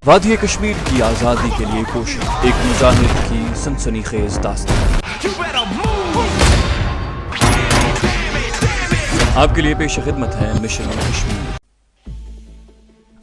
وادی کشمیر کی آزادی کے لیے کوشش، ایک مجاہد کی سنسنی خیز داستان آپ کے لیے پیش خدمت ہے مشن کشمیر۔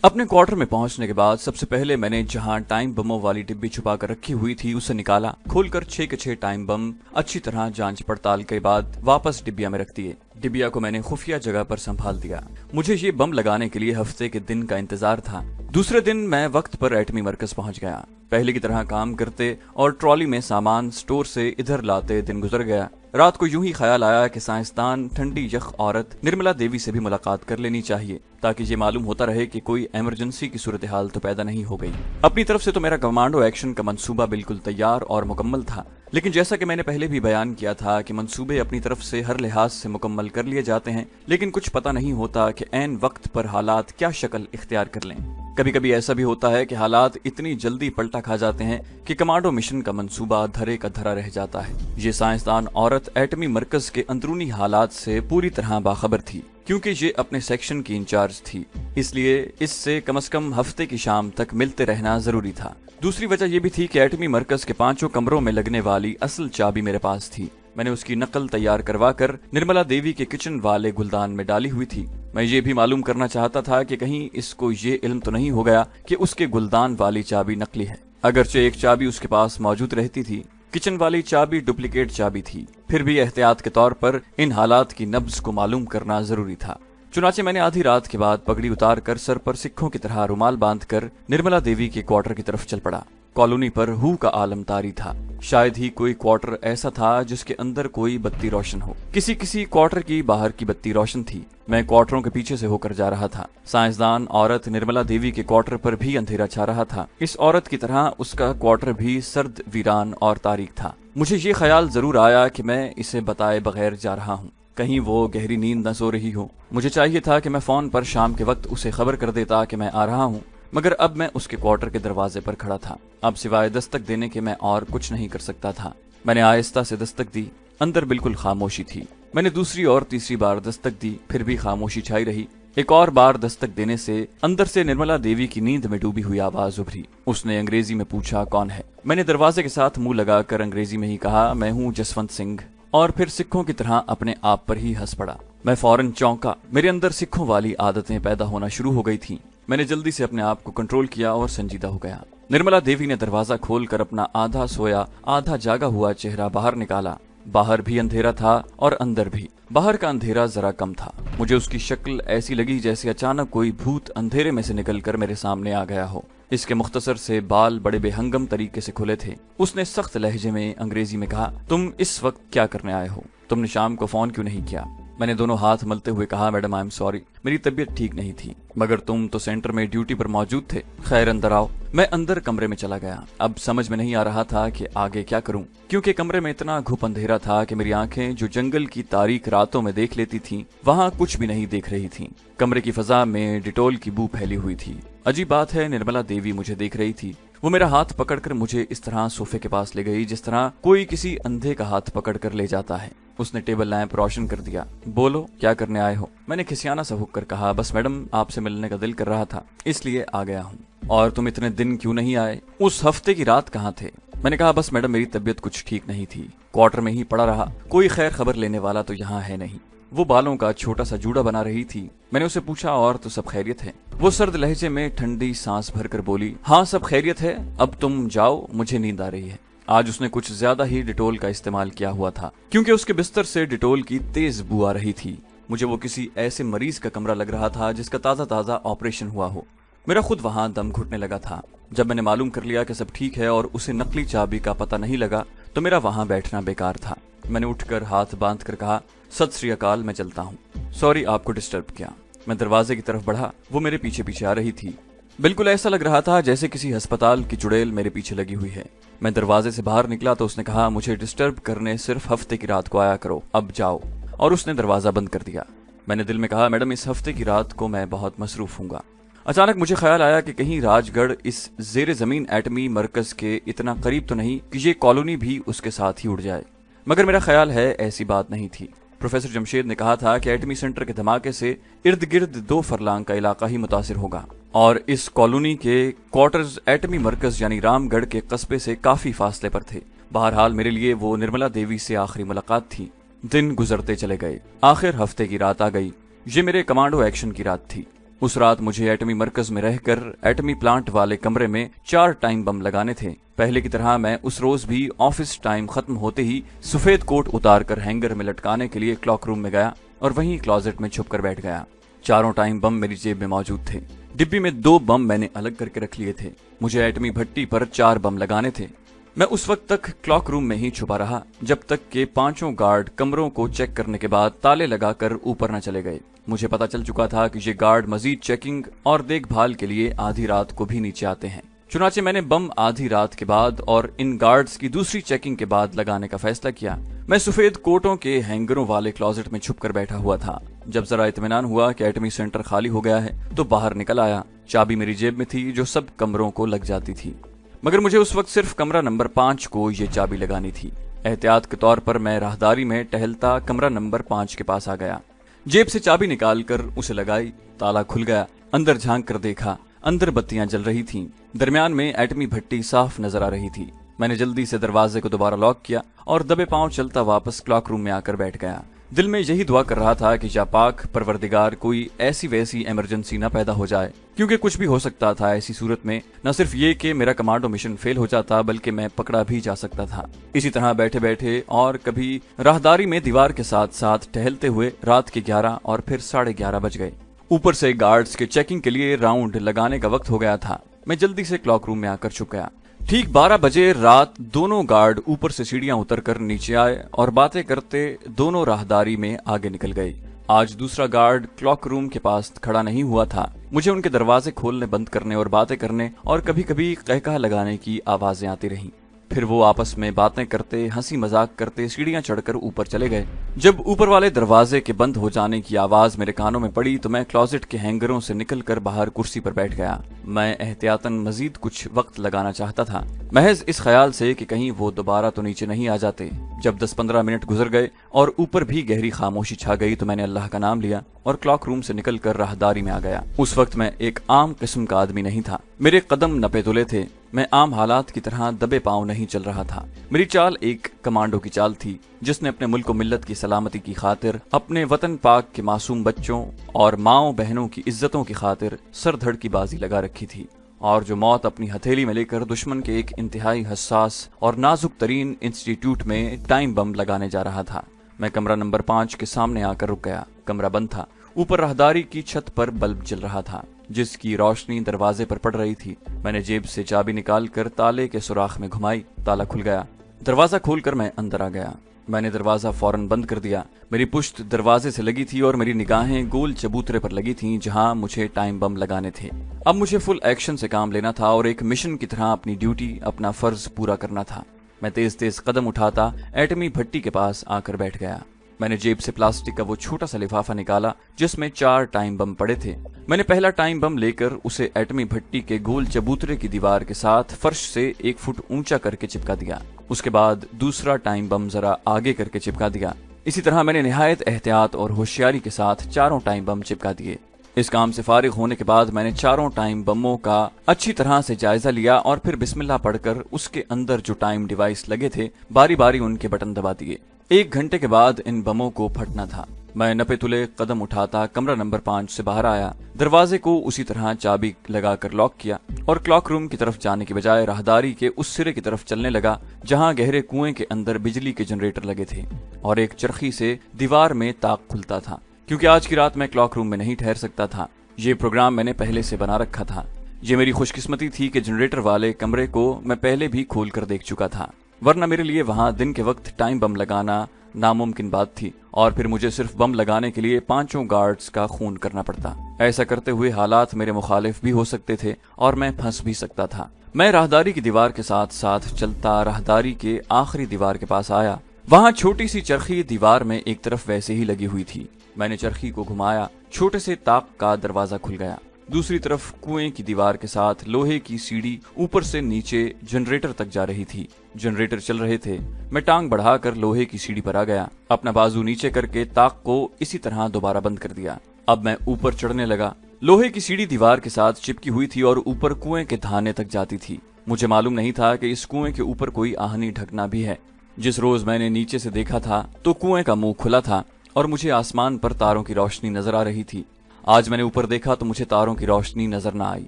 اپنے کوارٹر میں پہنچنے کے بعد سب سے پہلے میں نے جہاں ٹائم بموں والی ڈبی چھپا کر رکھی ہوئی تھی اسے نکالا، کھول کر 6 کے 6 ٹائم بم اچھی طرح جانچ پڑتال کے بعد واپس ڈبیا میں رکھ دیے۔ ڈبیا کو میں نے خفیہ جگہ پر سنبھال دیا۔ مجھے یہ بم لگانے کے لیے ہفتے کے دن کا انتظار تھا۔ دوسرے دن میں وقت پر ایٹمی مرکز پہنچ گیا۔ پہلے کی طرح کام کرتے اور ٹرالی میں سامان سٹور سے ادھر لاتے دن گزر گیا۔ رات کو یوں ہی خیال آیا کہ سائنسدان ٹھنڈی یخ عورت نرملا دیوی سے بھی ملاقات کر لینی چاہیے تاکہ یہ معلوم ہوتا رہے کہ کوئی ایمرجنسی کی صورتحال تو پیدا نہیں ہو گئی۔ اپنی طرف سے تو میرا کمانڈو ایکشن کا منصوبہ بالکل تیار اور مکمل تھا، لیکن جیسا کہ میں نے پہلے بھی بیان کیا تھا کہ منصوبے اپنی طرف سے ہر لحاظ سے مکمل کر لیے جاتے ہیں، لیکن کچھ پتہ نہیں ہوتا کہ عین وقت پر حالات کیا شکل اختیار کر لیں۔ کبھی کبھی ایسا بھی ہوتا ہے کہ حالات اتنی جلدی پلٹا کھا جاتے ہیں کہ کمانڈو مشن کا منصوبہ دھرے کا دھرا رہ جاتا ہے۔ یہ سائنسدان عورت ایٹمی مرکز کے اندرونی حالات سے پوری طرح باخبر تھی، کیونکہ یہ اپنے سیکشن کی انچارج تھی، اس لیے اس سے کم از کم ہفتے کی شام تک ملتے رہنا ضروری تھا۔ دوسری وجہ یہ بھی تھی کہ ایٹمی مرکز کے 5 کمروں میں لگنے والی اصل چابی میرے پاس تھی۔ میں نے اس کی نقل تیار کروا کر نرملا دیوی کے کچن والے گلدان میں ڈالی ہوئی تھی۔ میں یہ بھی معلوم کرنا چاہتا تھا کہ کہیں اس کو یہ علم تو نہیں ہو گیا کہ اس کے گلدان والی چابی نقلی ہے۔ اگرچہ ایک چابی اس کے پاس موجود رہتی تھی، کچن والی چابی ڈپلیکیٹ چابی تھی، پھر بھی احتیاط کے طور پر ان حالات کی نبض کو معلوم کرنا ضروری تھا۔ چنانچہ میں نے آدھی رات کے بعد پگڑی اتار کر سر پر سکھوں کی طرح رومال باندھ کر نرملا دیوی کے کوارٹر کی طرف چل پڑا۔ کالونی پر ہو کا عالم طاری تھا، شاید ہی کوئی کوارٹر ایسا تھا جس کے اندر کوئی بتی روشن ہو۔ کسی کوارٹر کی باہر کی بتی روشن تھی۔ میں کوارٹروں کے پیچھے سے ہو کر جا رہا تھا۔ سائنسدان عورت نرملا دیوی کے کوارٹر پر بھی اندھیرا چھا رہا تھا۔ اس عورت کی طرح اس کا کوارٹر بھی سرد، ویران اور تاریک تھا۔ مجھے یہ خیال ضرور آیا کہ میں اسے بتائے بغیر جا رہا ہوں، کہیں وہ گہری نیند نہ سو رہی ہو۔ مجھے چاہیے تھا کہ میں فون پر شام کے وقت اسے خبر کر دیتا کہ میں آ رہا ہوں، مگر اب میں اس کے کوارٹر کے دروازے پر کھڑا تھا۔ اب سوائے دستک دینے کے میں اور کچھ نہیں کر سکتا تھا۔ میں نے آہستہ سے دستک دی، اندر بالکل خاموشی تھی۔ میں نے دوسری اور تیسری بار دستک دی، پھر بھی خاموشی چھائی رہی۔ ایک اور بار دستک دینے سے اندر سے نرملا دیوی کی نیند میں ڈوبی ہوئی آواز ابھری۔ اس نے انگریزی میں پوچھا، کون ہے؟ میں نے دروازے کے ساتھ منہ لگا کر انگریزی میں ہی کہا، میں ہوں جسونت سنگھ، اور پھر سکھوں کی طرح اپنے آپ پر ہی ہنس پڑا۔ میں فوراً چونکا، میرے اندر سکھوں والی عادتیں پیدا ہونا شروع ہو گئی تھیں۔ میں نے جلدی سے اپنے آپ کو کنٹرول کیا اور سنجیدہ ہو گیا۔ نرملا دیوی نے دروازہ کھول کر اپنا آدھا سویا آدھا جاگا ہوا چہرہ باہر نکالا۔ باہر بھی اندھیرا تھا اور اندر بھی۔ باہر کا اندھیرا ذرا کم تھا۔ مجھے اس کی شکل ایسی لگی جیسے اچانک کوئی بھوت اندھیرے میں سے نکل کر میرے سامنے آ گیا ہو۔ اس کے مختصر سے بال بڑے بے ہنگم طریقے سے کھلے تھے۔ اس نے سخت لہجے میں انگریزی میں کہا، تم اس وقت کیا کرنے آئے ہو؟ تم نے شام کو فون کیوں نہیں کیا؟ میں نے دونوں ہاتھ ملتے ہوئے کہا، میڈم آئی ایم سوری، میری طبیعت ٹھیک نہیں تھی۔ مگر تم تو سینٹر میں ڈیوٹی پر موجود تھے۔ خیر اندر آؤ۔ میں اندر کمرے میں چلا گیا۔ اب سمجھ میں نہیں آ رہا تھا کہ آگے کیا کروں، کیونکہ کمرے میں اتنا گھپ اندھیرا تھا کہ میری آنکھیں جو جنگل کی تاریک راتوں میں دیکھ لیتی تھیں وہاں کچھ بھی نہیں دیکھ رہی تھیں۔ کمرے کی فضا میں ڈیٹول کی بو پھیلی ہوئی تھی۔ عجیب بات ہے، نرملا دیوی مجھے دیکھ رہی تھی۔ وہ میرا ہاتھ پکڑ کر مجھے اس طرح صوفے کے پاس لے گئی جس طرح کوئی کسی اندھے کا ہاتھ پکڑ کر لے جاتا ہے۔ اس نے ٹیبل لیمپ روشن کر دیا۔ بولو، کیا کرنے آئے ہو؟ میں نے کھسیانہ سا ہو کر کہا، بس میڈم آپ سے ملنے کا دل کر رہا تھا، اس لیے آ گیا ہوں۔ اور تم اتنے دن کیوں نہیں آئے؟ اس ہفتے کی رات کہاں تھے؟ میں نے کہا، بس میڈم میری طبیعت کچھ ٹھیک نہیں تھی، کوارٹر میں ہی پڑا رہا، کوئی خیر خبر لینے والا تو یہاں ہے نہیں۔ وہ بالوں کا چھوٹا سا جوڑا بنا رہی تھی۔ میں نے اسے پوچھا، اور تو سب خیریت ہے؟ وہ سرد لہجے میں ٹھنڈی سانس بھر کر بولی، ہاں سب خیریت ہے، اب تم جاؤ، مجھے نیند آ رہی ہے۔ آج اس نے کچھ زیادہ ہی ڈیٹول کا استعمال کیا ہوا تھا، کیونکہ اس کے بستر سے ڈیٹول کی تیز بو آ رہی تھی۔ مجھے وہ کسی ایسے مریض کا کمرہ لگ رہا تھا جس کا تازہ آپریشن ہوا ہو۔ میرا خود وہاں دم گھٹنے لگا تھا۔ جب میں نے معلوم کر لیا کہ سب ٹھیک ہے اور اسے نقلی چابی کا پتہ نہیں لگا تو میرا وہاں بیٹھنا بیکار تھا۔ میں نے اٹھ کر ہاتھ باندھ کر کہا، ست سری اکال، میں چلتا ہوں، سوری آپ کو ڈسٹرب کیا۔ میں دروازے کی طرف بڑھا، وہ میرے پیچھے پیچھے آ رہی تھی۔ بالکل ایسا لگ رہا تھا جیسے کسی ہسپتال کی چڑیل میرے پیچھے لگی ہوئی ہے۔ میں دروازے سے باہر نکلا تو اس نے کہا، مجھے ڈسٹرب کرنے صرف ہفتے کی رات کو آیا کرو، اب جاؤ، اور اس نے دروازہ بند کر دیا۔ میں نے دل میں کہا، میڈم اس ہفتے کی رات کو میں بہت مصروف ہوں گا۔ اچانک مجھے خیال آیا کہ کہیں راج گڑھ اس زیر زمین ایٹمی مرکز کے اتنا قریب تو نہیں کہ یہ کالونی بھی اس کے ساتھ ہی اڑ جائے، مگر میرا خیال ہے ایسی بات نہیں تھی۔ प्रोफेसर जमशेद ने कहा था कि एटमी सेंटर के धमाके से इर्द गिर्द 2 फरलांग का इलाका ही मुतासिर होगा और इस कॉलोनी के क्वार्टर्स एटमी मरकज यानी रामगढ़ के कस्बे से काफी फासले पर थे। बहरहाल मेरे लिए वो निर्मला देवी से आखिरी मुलाकात थी। दिन गुजरते चले गए, आखिर हफ्ते की रात आ गई। ये मेरे कमांडो एक्शन की रात थी। उस रात मुझे एटमी मरकज में रहकर एटमी प्लांट वाले कमरे में 4 टाइम बम लगाने थे। पहले की तरह मैं उस रोज भी ऑफिस टाइम खत्म होते ही सफेद कोट उतार कर हैंगर में लटकाने के लिए क्लॉक रूम में गया और वहीं क्लोजेट में छुप कर बैठ गया। 4 टाइम बम मेरी जेब में मौजूद थे। डिब्बी में 2 बम मैंने अलग करके रख लिए थे। मुझे एटमी भट्टी पर 4 बम लगाने थे। मैं उस वक्त तक क्लॉक रूम में ही छुपा रहा जब तक के 5 गार्ड कमरों को चेक करने के बाद ताले लगाकर ऊपर न चले गए। मुझे पता चल चुका था कि ये गार्ड मजीद चेकिंग और देखभाल के लिए आधी रात को भी नीचे आते हैं। चुनाचे मैंने बम आधी रात के बाद और इन गार्ड्स की दूसरी चेकिंग के बाद लगाने का फैसला किया। मैं सफेद कोटों के हैंगरों वाले क्लोजेट में छुप कर बैठा हुआ था। जब जरा इत्मीनान हुआ कि एटमी सेंटर खाली हो गया है तो बाहर निकल आया। चाबी मेरी जेब में थी जो सब कमरों को लग जाती थी, मगर मुझे उस वक्त सिर्फ कमरा नंबर 5 को ये चाबी लगानी थी। एहतियात के तौर पर मैं राहदारी में टहलता कमरा नंबर 5 के पास आ गया। जेब से चाबी निकालकर उसे लगाई। ताला खुल गया। अंदर झांक कर देखा, अंदर बत्तियां जल रही थीं। दरमियान में एटमी भट्टी साफ नजर आ रही थी। मैंने जल्दी से दरवाजे को दोबारा लॉक किया और दबे पांव चलता वापस क्लॉक रूम में आकर बैठ गया। दिल में यही दुआ कर रहा था कि या पाक परवरदिगार कोई ऐसी वैसी इमरजेंसी न पैदा हो जाए, क्योंकि कुछ भी हो सकता था। ऐसी सूरत में न सिर्फ ये कि मेरा कमांडो मिशन फेल हो जाता बल्कि मैं पकड़ा भी जा सकता था। इसी तरह बैठे बैठे और कभी राहदारी में दीवार के साथ साथ टहलते हुए रात के 11 और फिर 11:30 बज गए। ऊपर से गार्ड्स के चेकिंग के लिए राउंड लगाने का वक्त हो गया था। मैं जल्दी से क्लॉक रूम में आकर छुप गया। ठीक 12 बजे रात दोनों गार्ड ऊपर से सीढ़ियां उतरकर नीचे आए और बातें करते दोनों राहदारी में आगे निकल गए। आज दूसरा गार्ड क्लॉक रूम के पास खड़ा नहीं हुआ था। मुझे उनके दरवाजे खोलने बंद करने और बातें करने और कभी कभी कहका लगाने की आवाजें आती रहीं। फिर वो आपस में बातें करते हंसी मजाक करते सीढ़ियां चढ़कर ऊपर चले गए। जब ऊपर वाले दरवाजे के बंद हो जाने की आवाज मेरे कानों में पड़ी तो मैं क्लोजेट के हैंगरों से निकलकर बाहर कुर्सी पर बैठ गया। मैं एहतियातन मजीद कुछ वक्त लगाना चाहता था, महज इस ख्याल से कि कहीं वो दोबारा तो नीचे नहीं आ जाते। जब 10-15 मिनट गुजर गए और ऊपर भी गहरी खामोशी छा गई तो मैंने अल्लाह का नाम लिया और क्लॉक रूम से निकलकर राहदारी में आ गया। उस वक्त मैं एक आम किस्म का आदमी नहीं था। मेरे कदम नपे तुले थे। मैं आम हालात की तरह दबे पांव नहीं चल रहा था। मेरी चाल एक कमांडो की चाल थी जिसने अपने मुल्क और मिल्लत की सलामती की खातिर, अपने वतन पाक के मासूम बच्चों और माओ बहनों की इज्जतों की खातिर सरधड़ की बाजी लगा रखी थी और जो मौत अपनी हथेली में लेकर दुश्मन के एक इंतहाई हसास और नाजुक तरीन इंस्टीट्यूट में टाइम बम लगाने जा रहा था। मैं कमरा नंबर 5 के सामने आकर रुक गया। कमरा बंद था। ऊपर राहदारी की छत पर बल्ब जल रहा था जिसकी रोशनी दरवाजे पर पड़ रही थी। मैंने जेब से चाबी निकालकर ताले के सुराख में घुमाई। ताला खुल गया। दरवाजा खोलकर मैं अंदर आ गया। मैंने दरवाजा फौरन बंद कर दिया। मेरी पुश्त दरवाजे से लगी थी और मेरी निगाहें गोल चबूतरे पर लगी थीं जहां मुझे टाइम बम लगाने थे। अब मुझे फुल एक्शन से काम लेना था और एक मिशन की तरह अपनी ड्यूटी, अपना फर्ज पूरा करना था। मैं तेज तेज कदम उठाता एटमी भट्टी के पास आकर बैठ गया। मैंने जेब से प्लास्टिक का वो छोटा सा लिफाफा निकाला जिसमें 4 टाइम बम पड़े थे। मैंने पहला टाइम बम लेकर उसे एटमी भट्टी के गोल चबूतरे की दीवार के साथ फर्श से 1 फुट ऊंचा करके चिपका दिया। उसके बाद दूसरा टाइम बम जरा आगे करके चिपका दिया। इसी तरह मैंने निहायत एहतियात और होशियारी के साथ 4 टाइम बम चिपका दिए। इस काम से फारिग होने के बाद मैंने 4 टाइम बमों का अच्छी तरह से जायजा लिया और फिर बिस्मिल्लाह पढ़कर उसके अंदर जो टाइम डिवाइस लगे थे बारी बारी उनके बटन दबा दिए। 1 घंटे के बाद इन बमों को फटना था। मैं नपे तुले कदम उठाता कमरा नंबर 5 से बाहर आया। दरवाजे को उसी तरह चाबी लगाकर लॉक किया और क्लॉक रूम की तरफ जाने की बजाय राहदारी के उस सिरे की तरफ चलने लगा जहां गहरे कुएं के अंदर बिजली के जनरेटर लगे थे और एक चरखी से दीवार में ताक खुलता था। क्योंकि आज की रात मैं क्लॉक रूम में नहीं ठहर सकता था। ये प्रोग्राम मैंने पहले से बना रखा था। ये मेरी खुशकिस्मती थी कि जनरेटर वाले कमरे को मैं पहले भी खोल कर देख चुका था, वरना मेरे लिए वहां दिन के वक्त टाइम बम लगाना नामुमकिन बात थी और फिर मुझे सिर्फ बम लगाने के लिए 5 गार्ड्स का खून करना पड़ता। ऐसा करते हुए हालात मेरे मुखालिफ भी हो सकते थे और मैं फंस भी सकता था। मैं राहदारी की दीवार के साथ साथ चलता राहदारी के आखिरी दीवार के पास आया। वहां छोटी सी चरखी दीवार में एक तरफ वैसे ही लगी हुई थी। मैंने चरखी को घुमाया। छोटे से ताक का दरवाजा खुल गया। दूसरी तरफ कुएं की दीवार के साथ लोहे की सीढ़ी ऊपर से नीचे जनरेटर तक जा रही थी। जनरेटर चल रहे थे। मैं टांग बढ़ाकर लोहे की सीढ़ी पर आ गया, अपना बाजू नीचे करके ताक को इसी तरह दोबारा बंद कर दिया। अब मैं ऊपर चढ़ने लगा। लोहे की सीढ़ी दीवार के साथ चिपकी हुई थी और ऊपर कुएं के धाने तक जाती थी। मुझे मालूम नहीं था कि इस कुएं के ऊपर कोई आहनी ढकना भी है। जिस रोज मैंने नीचे से देखा था तो कुएं का मुंह खुला था और मुझे आसमान पर तारों की रोशनी नजर आ रही थी। आज मैंने ऊपर देखा तो मुझे तारों की रोशनी नजर न आई।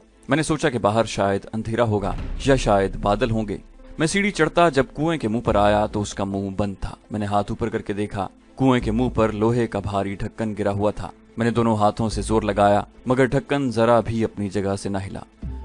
मैंने सोचा कि बाहर शायद अंधेरा होगा या शायद बादल होंगे। मैं सीढ़ी चढ़ता जब कुएं के मुंह पर आया तो उसका मुंह बंद था। मैंने हाथ ऊपर करके देखा, कुएं के मुंह पर लोहे का भारी ढक्कन गिरा हुआ था। मैंने दोनों हाथों से जोर लगाया मगर ढक्कन जरा भी अपनी जगह से न हिला।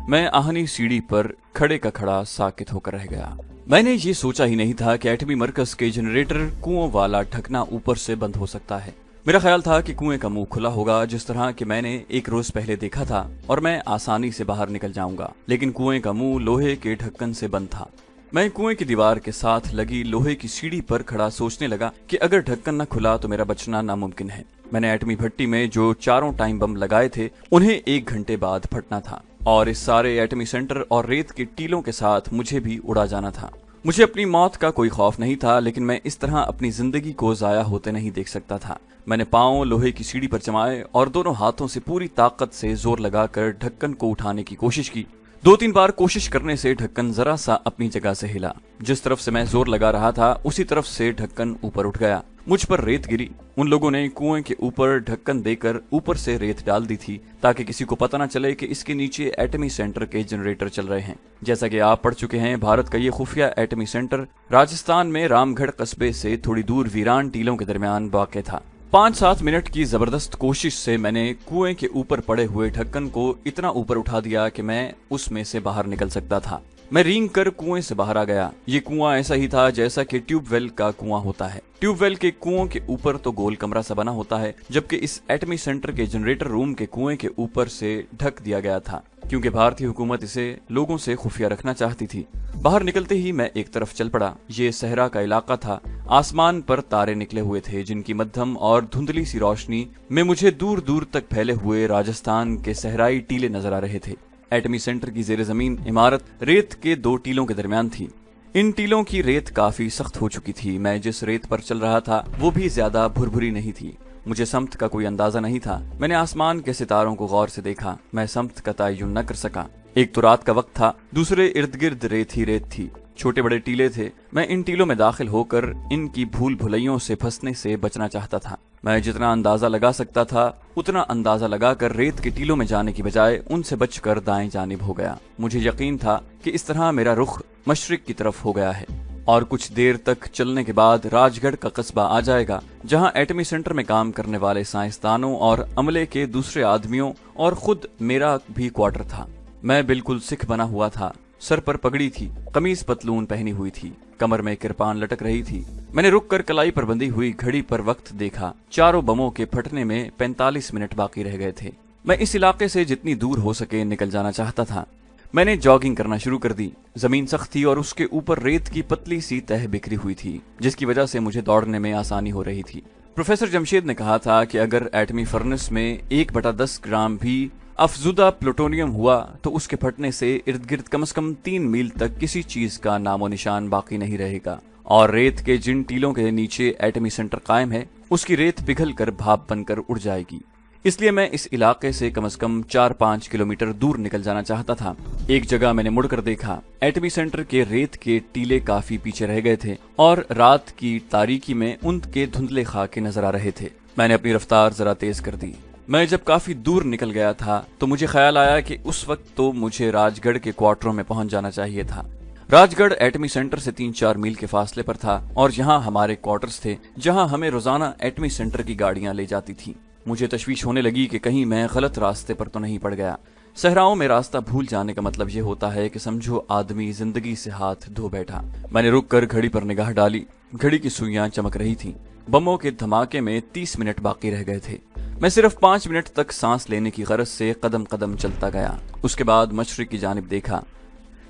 मैं आहनी सीढ़ी पर खड़े का खड़ा साकित होकर रह गया। मैंने ये सोचा ही नहीं था कि एटमी मरकज के जनरेटर कुओं वाला ढकना ऊपर से बंद हो सकता है। मेरा ख्याल था कि कुएं का मुंह खुला होगा जिस तरह कि मैंने एक रोज पहले देखा था और मैं आसानी से बाहर निकल जाऊंगा, लेकिन कुएं का मुंह लोहे के ढक्कन से बंद था। मैं कुएं की दीवार के साथ लगी लोहे की सीढ़ी पर खड़ा सोचने लगा कि अगर ढक्कन न खुला तो मेरा बचना नामुमकिन है। मैंने एटमी भट्टी में जो 4 टाइम बम लगाए थे उन्हें 1 घंटे बाद फटना था और इस सारे एटमी सेंटर और रेत के टीलों के साथ मुझे भी उड़ा जाना था। मुझे अपनी मौत का कोई खौफ नहीं था, लेकिन मैं इस तरह अपनी जिंदगी को जाया होते नहीं देख सकता था। मैंने पांव लोहे की सीढ़ी पर जमाए और दोनों हाथों से पूरी ताकत से जोर लगाकर ढक्कन को उठाने की कोशिश की। 2-3 बार कोशिश करने से ढक्कन जरा सा अपनी जगह से हिला। जिस तरफ से मैं जोर लगा रहा था उसी तरफ से ढक्कन ऊपर उठ गया। मुझ पर रेत गिरी। उन लोगों ने कुएं के ऊपर ढक्कन देकर ऊपर से रेत डाल दी थी ताकि किसी को पता न चले कि इसके नीचे एटमी सेंटर के जनरेटर चल रहे हैं। जैसा कि आप पढ़ चुके हैं, भारत का ये खुफिया एटमी सेंटर राजस्थान में रामगढ़ कस्बे से थोड़ी दूर वीरान टीलों के दरमियान वाक़ था। 5-7 मिनट की जबरदस्त कोशिश से मैंने कुएं के ऊपर पड़े हुए ढक्कन को इतना ऊपर उठा दिया कि मैं उसमें से बाहर निकल सकता था। मैं रेंग कर कुएं से बाहर आ गया। ये कुआं ऐसा ही था जैसा कि ट्यूबवेल का कुआं होता है। ट्यूबवेल के कुओं के ऊपर तो गोल कमरा सा बना होता है, जबकि इस एटमी सेंटर के जनरेटर रूम के कुएं के ऊपर से ढक दिया गया था क्योंकि भारतीय हुकूमत इसे लोगों से खुफिया रखना चाहती थी। बाहर निकलते ही मैं एक तरफ चल पड़ा। ये सहरा का इलाका था। आसमान पर तारे निकले हुए थे जिनकी मध्यम और धुंधली सी रोशनी में मुझे दूर दूर तक फैले हुए राजस्थान के सहराई टीले नजर आ रहे थे। एटमी सेंटर की जेर जमीन इमारत रेत के 2 टीलों के दरमियान थी। इन टीलों की रेत काफी सख्त हो चुकी थी। मैं जिस रेत पर चल रहा था वो भी ज्यादा भुरभुरी नहीं थी। मुझे समत का कोई अंदाजा नहीं था। मैंने आसमान के सितारों को गौर से देखा। मैं समत का तयन न कर सका। एक तो रात का वक्त था, दूसरे इर्द गिर्द रेत ही रेत थी। छोटे बड़े टीले थे। मैं इन टीलों में दाखिल होकर इनकी भूल भुलैयों से फंसने से बचना चाहता था। मैं जितना अंदाजा लगा सकता था उतना अंदाजा लगाकर रेत के टीलों में जाने की बजाय उनसे बचकर दाएं जानिब हो गया। मुझे यकीन था कि इस तरह मेरा रुख मशरिक की तरफ हो गया है और कुछ देर तक चलने के बाद राजगढ़ का कस्बा आ जाएगा, जहां एटमी सेंटर में काम करने वाले साइंसदानों और अमले के दूसरे आदमियों और खुद मेरा भी क्वार्टर था। मैं बिल्कुल सिख बना हुआ था। सर पर पगड़ी थी, कमीज पतलून पहनी हुई थी, कमर में किरपान लटक रही थी। मैंने रुक कर कलाई पर बंधी हुई घड़ी पर वक्त देखा। 4 बमों के फटने में 45 मिनट बाकी रह गए थे। मैं इस इलाके से जितनी दूर हो सके निकल जाना चाहता था। मैंने जॉगिंग करना शुरू कर दी। जमीन सख्त थी और उसके ऊपर रेत की पतली सी तह बिखरी हुई थी, जिसकी वजह से मुझे दौड़ने में आसानी हो रही थी। प्रोफेसर जमशेद ने कहा था कि अगर एटमी फर्नेस में 1/10 ग्राम भी अफजुदा प्लूटोनियम हुआ तो उसके फटने से इर्द गिर्द कम से कम 3 मील तक किसी चीज का नामो निशान बाकी नहीं रहेगा और रेत के जिन टीलों के नीचे एटमी सेंटर कायम है उसकी रेत पिघल कर भाप बनकर उड़ जाएगी। इसलिए मैं इस इलाके से कम 4-5 किलोमीटर दूर निकल जाना चाहता था। एक जगह मैंने मुड़कर देखा। एटमी सेंटर के रेत के टीले काफी पीछे रह गए थे और रात की तारीकी में उनके धुंधले खाके नजर आ रहे थे। मैंने अपनी रफ्तार जरा तेज कर दी। मैं जब काफी दूर निकल गया था तो मुझे ख्याल आया कि उस वक्त तो मुझे राजगढ़ के क्वार्टरों में पहुंच जाना चाहिए था। राजगढ़ एटमी सेंटर से 3-4 मील के फासले पर था और यहाँ हमारे क्वार्टर्स थे, जहाँ हमें रोजाना एटमी सेंटर की गाड़ियां ले जाती थी। मुझे तशवीश होने लगी कि कहीं मैं गलत रास्ते पर तो नहीं पड़ गया। सहराओं में रास्ता भूल जाने का मतलब ये होता है कि समझो आदमी जिंदगी से हाथ धो बैठा। मैंने रुक कर घड़ी पर निगाह डाली। घड़ी की सुइयां चमक रही थीं। बमों के धमाके में 30 मिनट बाकी रह गए थे। मैं सिर्फ 5 मिनट तक सांस लेने की गरज से कदम कदम चलता गया। उसके बाद मशरिक की जानिब देखा।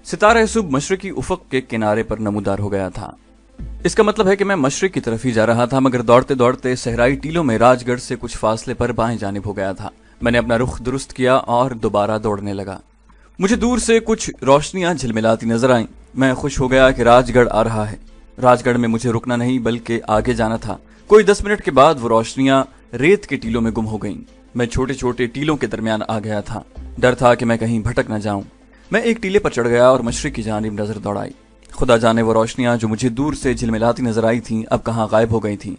सितारा सुबह मशरिकी उफक के किनारे पर नमूदार हो गया था। इसका मतलब है कि मैं मशरिक की तरफ ही जा रहा था, मगर दौड़ते दौड़ते सहराई टीलों में राजगढ़ से कुछ फासले पर बाएं जानिब हो गया था। मैंने अपना रुख दुरुस्त किया और दोबारा दौड़ने लगा। मुझे दूर से कुछ रोशनियां झिलमिलाती नजर आईं। मैं खुश हो गया कि राजगढ़ आ रहा है। राजगढ़ में मुझे रुकना नहीं बल्कि आगे जाना था। कोई 10 मिनट के बाद वो रोशनियां रेत के टीलों में गुम हो गईं। मैं छोटे छोटे टीलों के दरमियान आ गया था। डर था कि मैं कहीं भटक न जाऊं। मैं एक टीले पर चढ़ गया और मशरिक की जानिब नजर दौड़ाई। खुदा जाने वो रोशनियां जो मुझे दूर से झिलमिलाती नजर आई थीं अब कहाँ गायब हो गई थीं।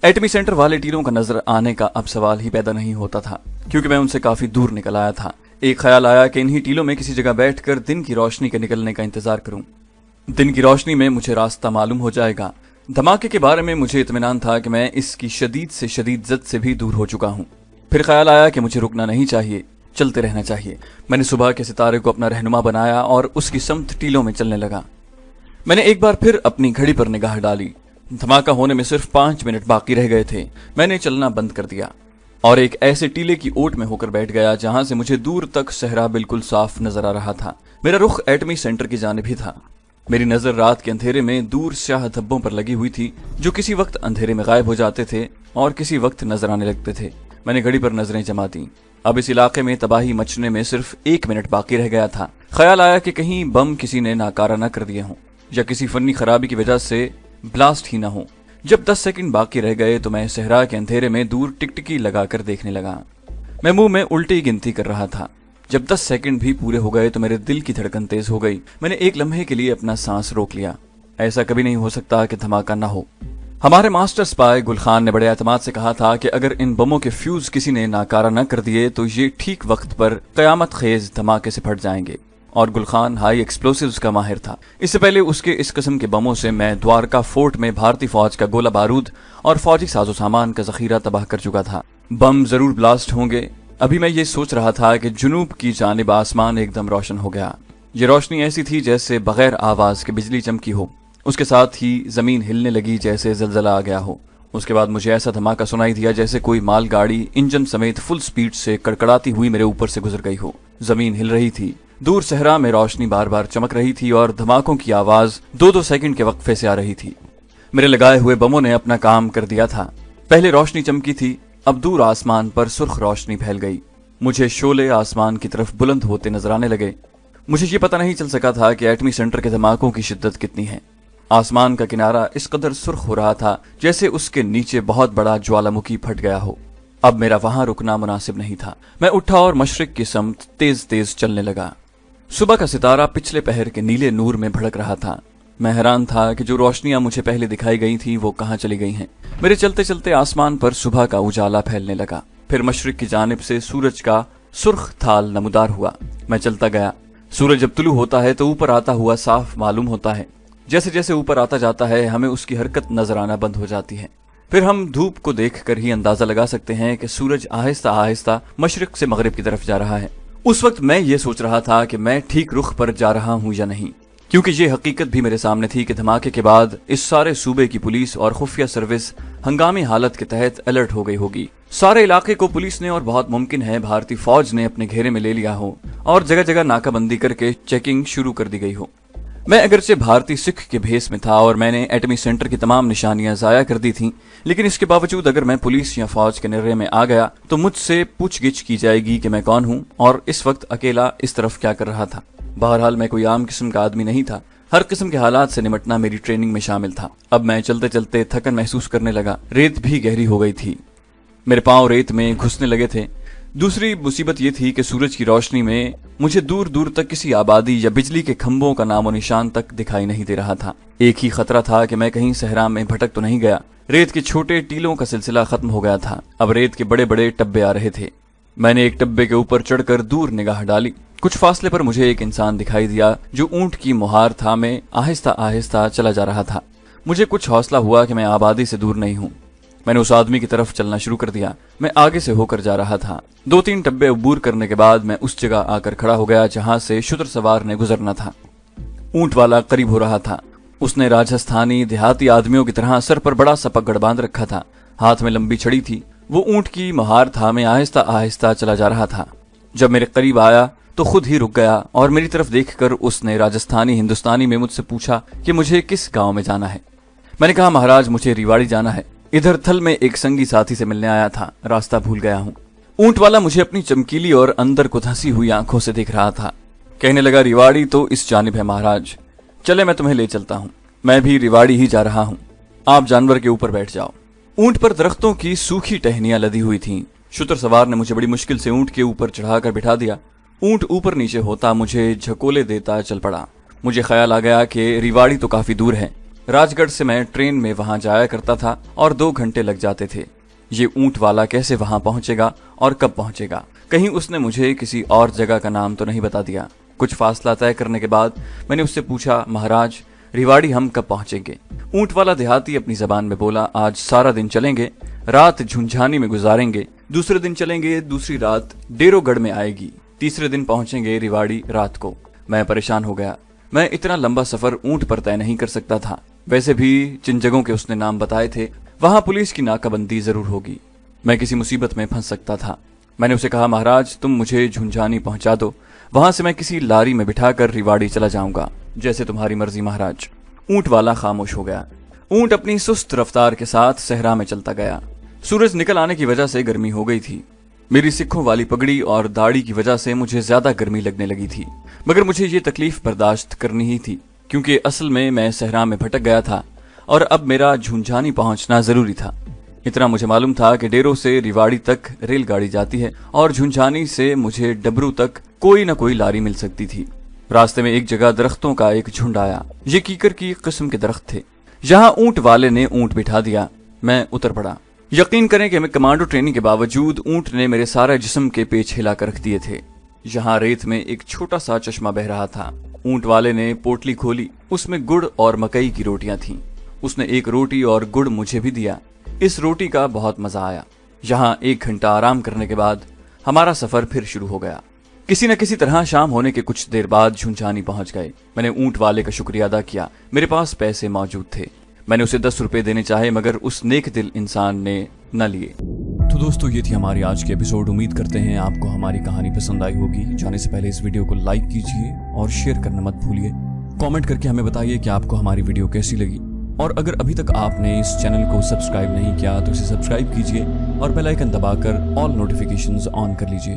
एटमी सेंटर वाले टीलों का नजर आने का अब सवाल ही पैदा नहीं होता था, क्योंकि मैं उनसे काफी दूर निकल आया था। एक ख्याल आया कि इन्हीं टीलों में किसी जगह बैठकर दिन की रोशनी के निकलने का इंतजार करूं। दिन की रोशनी में मुझे रास्ता मालूम हो जाएगा। धमाके के बारे में मुझे इत्मीनान था कि मैं इसकी शदीद से शदीद जद से भी दूर हो चुका हूं। फिर ख्याल आया कि मुझे रुकना नहीं चाहिए, चलते रहना चाहिए। मैंने सुबह के सितारे को अपना रहनुमा बनाया और उसकी समत टीलों में चलने लगा। मैंने एक बार फिर अपनी घड़ी पर निगाह डाली। धमाका होने में सिर्फ 5 मिनट बाकी रह गए थे। मैंने चलना बंद कर दिया और एक ऐसे टीले की ओट में होकर बैठ गया जहां से मुझे दूर तक सहरा बिल्कुल साफ नजर आ रहा था। मेरा रुख एटमी सेंटर की जानिब ही था। मेरी नजर रात के अंधेरे में दूर स्याह धब्बों पर लगी हुई थी, जो किसी वक्त अंधेरे में गायब हो जाते थे और किसी वक्त नजर आने लगते थे। मैंने घड़ी पर नजरें जमा दी। अब इस इलाके में तबाही मचने में सिर्फ 1 मिनट बाकी रह गया था। ख्याल आया कि कहीं बम किसी ने नाकारा न कर दिए हों या किसी फन्नी खराबी की वजह से ब्लास्ट ही ना हो। जब 10 सेकंड बाकी रह गए तो मैं सहरा के अंधेरे में दूर टिकटिकी लगाकर देखने लगा। मैं मुंह में उल्टी गिनती कर रहा था। जब 10 सेकंड भी पूरे हो गए तो मेरे दिल की धड़कन तेज हो गई। मैंने एक लम्हे के लिए अपना सांस रोक लिया। ऐसा कभी नहीं हो सकता कि धमाका ना हो। हमारे मास्टर स्पाई गुल खान ने बड़े एतमाद से कहा था कि अगर इन बमों के फ्यूज किसी ने नाकारा न कर दिए तो ये ठीक वक्त पर कयामत खेज धमाके से फट जाएंगे। और गुल खान हाई एक्सप्लोसिव्स का माहिर था। इससे पहले उसके इस किस्म के बमों से मैं द्वारका फोर्ट में भारतीय फौज का गोला बारूद और फौजी साजो सामान का जखीरा तबाह कर चुका था। बम जरूर ब्लास्ट होंगे। अभी मैं ये सोच रहा था कि जुनूब की जानिब आसमान एकदम रोशन हो गया। ये रोशनी ऐसी थी जैसे बगैर आवाज के बिजली चमकी हो। उसके साथ ही जमीन हिलने लगी जैसे जलजला आ गया हो। उसके बाद मुझे ऐसा धमाका सुनाई दिया जैसे कोई मालगाड़ी इंजन समेत फुल स्पीड से कड़कड़ाती हुई मेरे ऊपर से गुजर गई हो। जमीन हिल रही थी। दूर सहरा में रोशनी बार बार चमक रही थी और धमाकों की आवाज 2-2 सेकंड के वक्फे से आ रही थी। मेरे लगाए हुए बमों ने अपना काम कर दिया था। पहले रोशनी चमकी थी, अब दूर आसमान पर सुर्ख रोशनी फैल गई। मुझे शोले आसमान की तरफ बुलंद होते नजर आने लगे। मुझे ये पता नहीं चल सका था कि एटमी सेंटर के धमाकों की शिद्दत कितनी है। आसमान का किनारा इस कदर सुर्ख हो रहा था जैसे उसके नीचे बहुत बड़ा ज्वालामुखी फट गया हो। अब मेरा वहां रुकना मुनासिब नहीं था। मैं उठा और मशरिक की समत तेज तेज चलने लगा। सुबह का सितारा पिछले पहर के नीले नूर में भड़क रहा था। मैं हैरान था कि जो रोशनियां मुझे पहले दिखाई गई थी वो कहाँ चली गई हैं। मेरे चलते चलते आसमान पर सुबह का उजाला फैलने लगा। फिर मशरिक की जानिब से सूरज का सुर्ख थाल नमूदार हुआ। मैं चलता गया। सूरज जब तुलू होता है तो ऊपर आता हुआ साफ मालूम होता है। जैसे जैसे ऊपर आता जाता है हमें उसकी हरकत नजर आना बंद हो जाती है। फिर हम धूप को देखकर ही अंदाजा लगा सकते हैं कि सूरज आहिस्ता आहिस्ता मशरिक से मगरिब की तरफ जा रहा है। उस वक्त मैं ये सोच रहा था कि मैं ठीक रुख पर जा रहा हूं या नहीं, क्योंकि ये हकीकत भी मेरे सामने थी कि धमाके के बाद इस सारे सूबे की पुलिस और खुफिया सर्विस हंगामी हालत के तहत अलर्ट हो गई होगी। सारे इलाके को पुलिस ने और बहुत मुमकिन है भारतीय फौज ने अपने घेरे में ले लिया हो और जगह जगह नाकाबंदी करके चेकिंग शुरू कर दी गई हो। मैं अगरचे भारतीय सिख के भेस में था और मैंने एटमी सेंटर की तमाम निशानियां जाया कर दी थीं, लेकिन इसके बावजूद अगर मैं पुलिस या फौज के निर्णय में आ गया तो मुझसे पूछगिछ की जाएगी कि मैं कौन हूं और इस वक्त अकेला इस तरफ क्या कर रहा था। बहरहाल मैं कोई आम किस्म का आदमी नहीं था। हर किस्म के हालात से निमटना मेरी ट्रेनिंग में शामिल था। अब मैं चलते चलते थकन महसूस करने लगा। रेत भी गहरी हो गई थी। मेरे पांव रेत में घुसने लगे थे। दूसरी मुसीबत ये थी कि सूरज की रोशनी में मुझे दूर दूर तक किसी आबादी या बिजली के खंभों का नामो निशान तक दिखाई नहीं दे रहा था। एक ही खतरा था कि मैं कहीं सहरा में भटक तो नहीं गया। रेत के छोटे टीलों का सिलसिला खत्म हो गया था। अब रेत के बड़े बड़े टब्बे आ रहे थे। मैंने एक टब्बे के ऊपर चढ़कर दूर निगाह डाली। कुछ फासले पर मुझे एक इंसान दिखाई दिया जो ऊंट की मुहार थामे आहिस्ता आहिस्ता चला जा रहा था। मुझे कुछ हौसला हुआ कि मैं आबादी से दूर नहीं हूँ। मैंने उस आदमी की तरफ चलना शुरू कर दिया। मैं आगे से होकर जा रहा था। 2-3 टब्बे अबूर करने के बाद मैं उस जगह आकर खड़ा हो गया जहां से शुतर सवार ने गुजरना था। ऊंट वाला करीब हो रहा था। उसने राजस्थानी देहाती आदमियों की तरह सर पर बड़ा सा पगड़ बांध रखा था। हाथ में लंबी छड़ी थी। वो ऊंट की मुहार थामे आहिस्ता आहिस्ता चला जा रहा था। जब मेरे करीब आया तो खुद ही रुक गया और मेरी तरफ देखकर उसने राजस्थानी हिंदुस्तानी में मुझसे पूछा कि मुझे किस गांव में जाना है। मैंने कहा, महाराज मुझे रिवाड़ी जाना है। इधर थल में एक संगी साथी से मिलने आया था, रास्ता भूल गया हूँ। ऊंट वाला मुझे अपनी चमकीली और अंदर को धंसी हुई आंखों से देख रहा था। कहने लगा, रिवाड़ी तो इस जानिब है महाराज, चले मैं तुम्हें ले चलता हूँ। मैं भी रिवाड़ी ही जा रहा हूँ, आप जानवर के ऊपर बैठ जाओ। ऊंट पर दरख्तों की सूखी टहनियां लदी हुई थीं। शुतर सवार ने मुझे बड़ी मुश्किल से ऊंट के ऊपर चढ़ाकर बिठा दिया। ऊंट ऊपर नीचे होता मुझे झकोले देता चल पड़ा। मुझे ख्याल आ गया कि रिवाड़ी तो काफी दूर है। राजगढ़ से मैं ट्रेन में वहां जाया करता था और 2 घंटे लग जाते थे। ये ऊंट वाला कैसे वहां पहुंचेगा और कब पहुंचेगा? कहीं उसने मुझे किसी और जगह का नाम तो नहीं बता दिया। कुछ फासला तय करने के बाद मैंने उससे पूछा, महाराज रिवाड़ी हम कब पहुंचेंगे? ऊंट वाला देहाती अपनी जबान में बोला, आज सारा दिन चलेंगे, रात झुंझानी में गुजारेंगे, दूसरे दिन चलेंगे, दूसरी रात डेरोगढ़ में आएगी, तीसरे दिन पहुंचेंगे रिवाड़ी रात को। मैं परेशान हो गया। मैं इतना लंबा सफर ऊंट पर तय नहीं कर सकता था। वैसे भी जिन जगहों के उसने नाम बताए थे वहां पुलिस की नाकाबंदी जरूर होगी। मैं किसी मुसीबत में फंस सकता था। मैंने उसे कहा, महाराज तुम मुझे झुंझानी पहुंचा दो, वहां से मैं किसी लारी में बिठाकर रिवाड़ी चला जाऊंगा, जैसे तुम्हारी मर्जी महाराज। ऊंट वाला खामोश हो गया। ऊंट अपनी सुस्त रफ्तार के साथ सहरा में चलता गया। सूरज निकल आने की वजह से गर्मी हो गई थी। मेरी सिक्खों वाली पगड़ी और दाढ़ी की वजह से मुझे ज्यादा गर्मी लगने लगी थी, मगर मुझे ये तकलीफ बर्दाश्त करनी ही थी, क्योंकि असल में मैं सहरा में भटक गया था और अब मेरा झुंझानी पहुंचना जरूरी था। इतना मुझे मालूम था कि डेरो से रिवाड़ी तक रेलगाड़ी जाती है और झुंझानी से मुझे डबरू तक कोई न कोई लारी मिल सकती थी। रास्ते में एक जगह दरख्तों का एक झुंड आया। ये कीकर की किस्म के दरख्त थे। जहां ऊंट वाले ने ऊंट बिठा दिया, मैं उतर पड़ा। यकीन करें कि मैं कमांडो ट्रेनिंग के बावजूद ऊंट ने मेरे सारे जिस्म के पेच हिला कर रख दिए थे। यहाँ रेत में एक छोटा सा चश्मा बह रहा था। ऊंट वाले ने पोटली खोली, उसमें गुड़ और मकई की रोटियां थीं। उसने एक रोटी और गुड़ मुझे भी दिया। इस रोटी का बहुत मजा आया। यहाँ 1 घंटा आराम करने के बाद हमारा सफर फिर शुरू हो गया। किसी न किसी तरह शाम होने के कुछ देर बाद झुंझानी पहुंच गए। मैंने ऊंट वाले का शुक्रिया अदा किया। मेरे पास पैसे मौजूद थे। मैंने उसे 10 रुपए देने चाहे, मगर उस नेक दिल इंसान ने न लिए। तो दोस्तों, ये थी हमारी आज की एपिसोड। उम्मीद करते हैं आपको हमारी कहानी पसंद आई होगी। जाने से पहले इस वीडियो को लाइक कीजिए और शेयर करना मत भूलिए। कमेंट करके हमें बताइए कि आपको हमारी वीडियो कैसी लगी। और अगर अभी तक आपने इस चैनल को सब्सक्राइब नहीं किया तो इसे सब्सक्राइब कीजिए और बेल आइकन दबाकर ऑल नोटिफिकेशंस ऑन कर लीजिए।